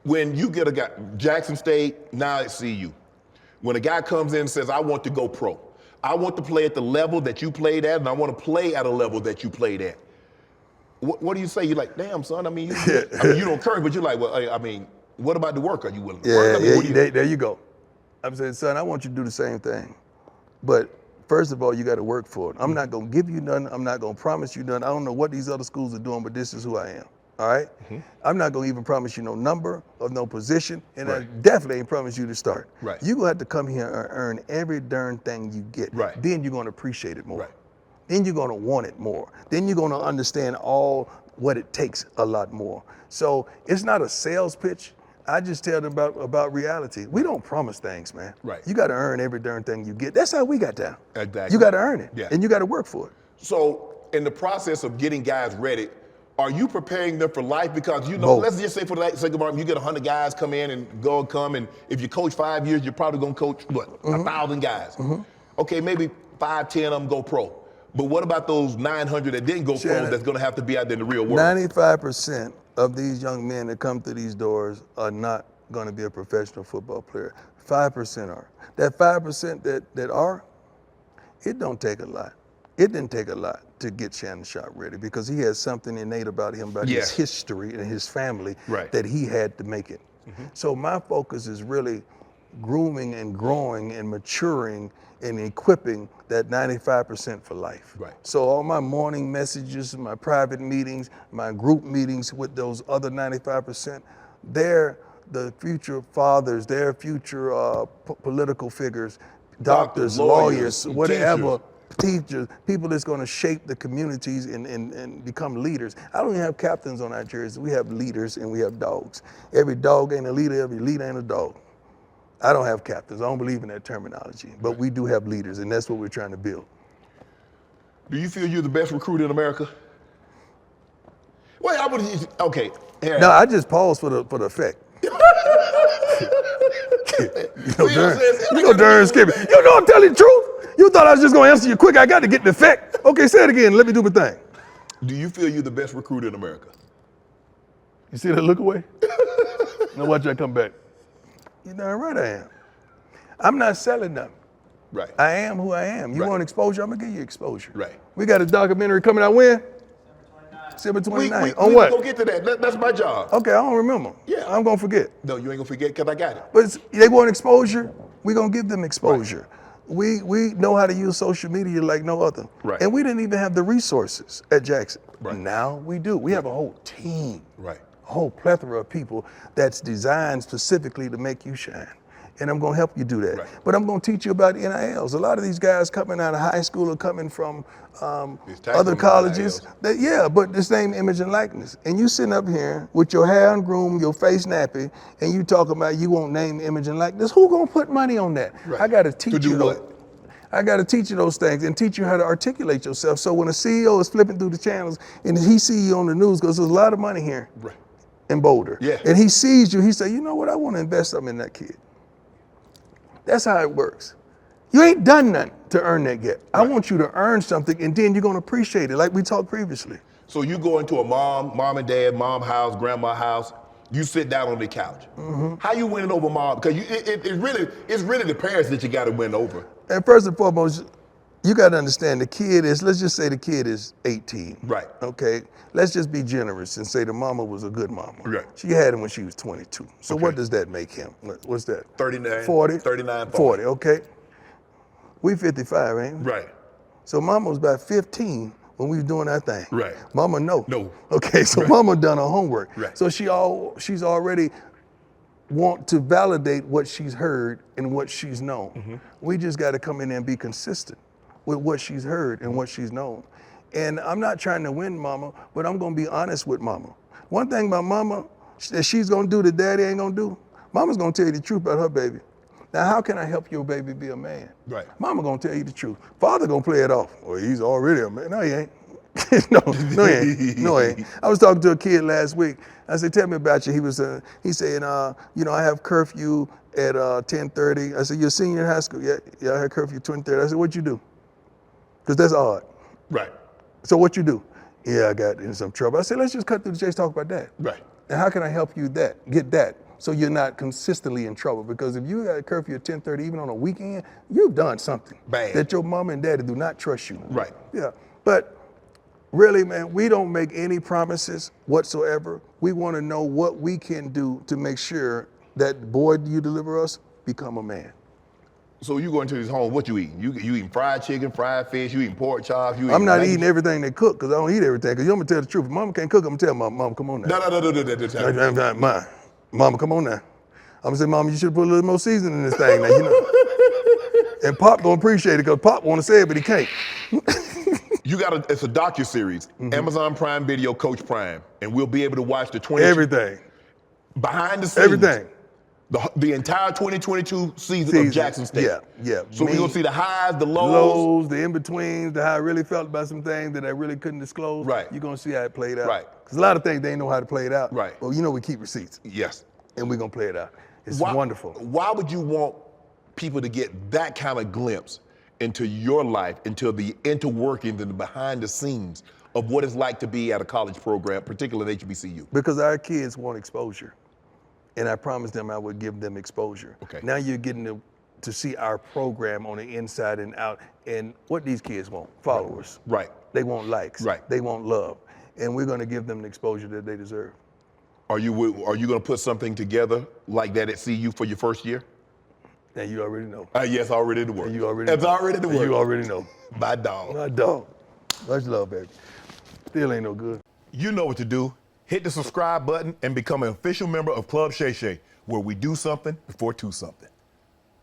When you get a guy, Jackson State, now it's CU. When a guy comes in and says, I want to go pro. I want to play at the level that you played at, and I want to play at a level that you played at. What do you say? You're like, damn, son, you don't encourage, but you're like, well, I mean, what about the work? Are you willing to work? There you go. I'm saying, son, I want you to do the same thing. But first of all, you got to work for it. I'm not going to give you nothing. I'm not going to promise you nothing. I don't know what these other schools are doing, but this is who I am. All right? I'm not going to even promise you no number or no position, and I definitely ain't promise you to start. Right. You're going to have to come here and earn every darn thing you get. Right. Then you're going to appreciate it more. Right. Then you're going to want it more. Then you're going to understand all what it takes a lot more. So it's not a sales pitch. I just tell them about reality. We don't promise things, man. Right. You got to earn every darn thing you get. That's how we got down. Exactly. You got to earn it, Yeah. and you got to work for it. So in the process of getting guys ready, are you preparing them for life? Because, Both. let's just say for the sake of argument, you get 100 guys come in and come, and if you coach 5 years, you're probably going to coach, 1,000 guys. Okay, maybe 5, 10 of them go pro. But what about those 900 that didn't go pro that's going to have to be out there in the real world? 95% of these young men that come through these doors are not going to be a professional football player. 5% are. That 5% that are, it don't take a lot. It didn't take a lot to get Shannon Sharpe ready because he has something innate about him, about his history and his family that he had to make it. So my focus is really grooming and growing and maturing and equipping that 95% for life. Right. So all my morning messages, my private meetings, my group meetings with those other 95%, they're the future fathers, they're future political figures, doctors, lawyers, whatever. Teachers, people that's going to shape the communities and become leaders. I don't even have captains on our jerseys. We have leaders and we have dogs. Every dog ain't a leader, every leader ain't a dog. I don't have captains. I don't believe in that terminology. But we do have leaders, and that's what we're trying to build. Do you feel you're the best recruit in America? Well, okay. No, I just paused for the effect. Darn Skippy. You know I'm telling the truth. You thought I was just gonna answer you quick. I got to get the effect. Okay, say it again. Let me do my thing. Do you feel you're the best recruiter in America? You see that look away? Now watch that come back. You darn right I am. I'm not selling them. Right. I am who I am. You want exposure? I'm gonna give you exposure. Right. We got a documentary coming out when? December 29th. On we what? Go get to that. That's my job. Okay, I don't remember. Yeah. I'm gonna forget. No, you ain't gonna forget because I got it. But they want exposure. We're gonna give them exposure. Right. We know how to use social media like no other. Right. And we didn't even have the resources at Jackson. Right. Now we do. We have a whole team. Right. A whole plethora of people that's designed specifically to make you shine. And I'm gonna help you do that. Right. But I'm gonna teach you about NILs. A lot of these guys coming out of high school are coming from other colleges. But the same image and likeness. And you sitting up here with your hair ungroomed, your face nappy, and you talking about you won't name, image, and likeness. Who gonna put money on that? Right. I gotta teach you what? I got to teach you those things and teach you how to articulate yourself. So when a CEO is flipping through the channels and he see you on the news, because there's a lot of money here in Boulder, and he sees you, he say, you know what, I want to invest something in that kid. That's how it works. You ain't done nothing to earn that yet. I want you to earn something, and then you're going to appreciate it, like we talked previously. So you go into a mom and dad, mom house, grandma house, you sit down on the couch. How you winning over mom? Because it's really the parents that you got to win over. And first and foremost, you got to understand the kid is, let's just say the kid is 18. Right. Okay. Let's just be generous and say the mama was a good mama. Right. She had him when she was 22. So what does that make him? What's that? 39. 40? 39, 40, okay. We 55, ain't we? Right. So mama was about 15 when we was doing our thing. Right. Mama no. No. Okay, so mama done her homework. Right. So she's already want to validate what she's heard and what she's known. We just got to come in there and be consistent with what she's heard and what she's known. And I'm not trying to win mama, but I'm going to be honest with mama. One thing about mama that she's going to do that daddy ain't going to do, mama's going to tell you the truth about her baby. Now, how can I help your baby be a man? Right. Mama going to tell you the truth. Father going to play it off. Well, he's already a man. No, he ain't. no, he ain't. No, he ain't. I was talking to a kid last week. I said, tell me about you. He said, I have curfew at 10:30. I said, you're a senior in high school? Yeah, I had curfew at 10:30. I said, what'd you do? Because that's odd. Right. So what you do? Yeah, I got in some trouble. I said, let's just cut through the chase, talk about that. Right. And how can I help you get that? So you're not consistently in trouble, because if you got a curfew at 10:30, even on a weekend, you've done something Bad. that your mom and daddy do not trust you. Right. Yeah, but really, man, we don't make any promises whatsoever. We want to know what we can do to make sure that boy you deliver us become a man. So you go into his home, what you eating? You eating fried chicken, fried fish, you eating pork chops, you eating I'm not bacon? eating everything they cook, because I don't eat everything. Because you want me to tell the truth. If mama can't cook, I'm going to tell mom, come on now. No. Mama, come on now. I'm going to say, Mama, you should put a little more seasoning in this thing now, you know. And Pop don't appreciate it, because Pop want to say it, but he can't. It's a docuseries, Amazon Prime Video, Coach Prime, and we'll be able to watch the Everything. behind the scenes. Everything. The entire 2022 season of Jackson State. Yeah. So we're gonna see the highs, the lows. The in-betweens, how I really felt about some things that I really couldn't disclose. Right. You're gonna see how it played out. Right. Because a lot of things they ain't know how to play it out. Right. Well, you know we keep receipts. Yes. And we're gonna play it out. It's wonderful. Why would you want people to get that kind of glimpse into your life, into the interworkings and the behind the scenes of what it's like to be at a college program, particularly at HBCU? Because our kids want exposure. And I promised them I would give them exposure. Okay. Now you're getting to see our program on the inside and out. And what these kids want, followers. Right. They want likes. Right. They want love. And we're gonna give them the exposure that they deserve. Are you gonna put something together like that at CU for your first year? And you already know. Yes, already in the work. And you already It's know. already in the And work. you already know. My dog. My dog. Much love, baby. Still ain't no good. You know what to do. Hit the subscribe button and become an official member of Club Shay Shay, where we do something before two something.